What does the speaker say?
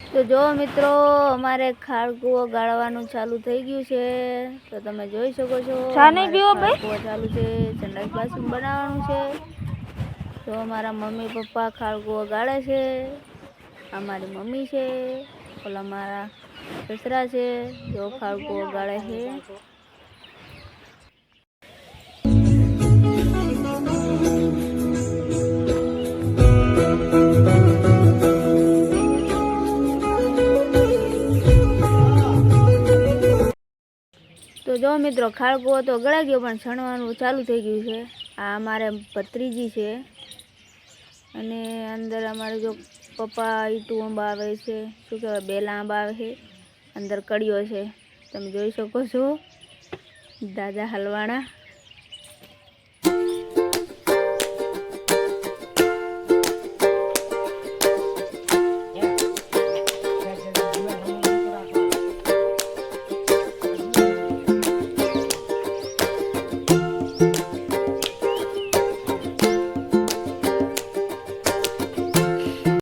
તો જો મિત્રો અમારે ખાડકુઓ ગાળવાનું ચાલુ થઈ ગયું છે તો તમે જોઈ શકો છો ખાડકુઓ ચાલુ છે સંડાસ બાથરૂમ બનાવવાનું છે તો અમારા મમ્મી પપ્પા ખાડકુઓ ગાળે છે અમારી મમ્મી છે ઓલા મારા સસરા છે જો ખાડકુઓ ગાળે છે તો જો મિત્રો ખાડકુઓ તો ગળાઈ ગયો પણ છણવાનું ચાલુ થઈ ગયું છે આ અમારે ભત્રીજી છે અને અંદર અમારે જો પપ્પા ઈટું આંબા આવે છે શું કહેવાય બેલા આંબા આવે છે અંદર કડીઓ છે તમે જોઈ શકો છો દાદા હલવાણા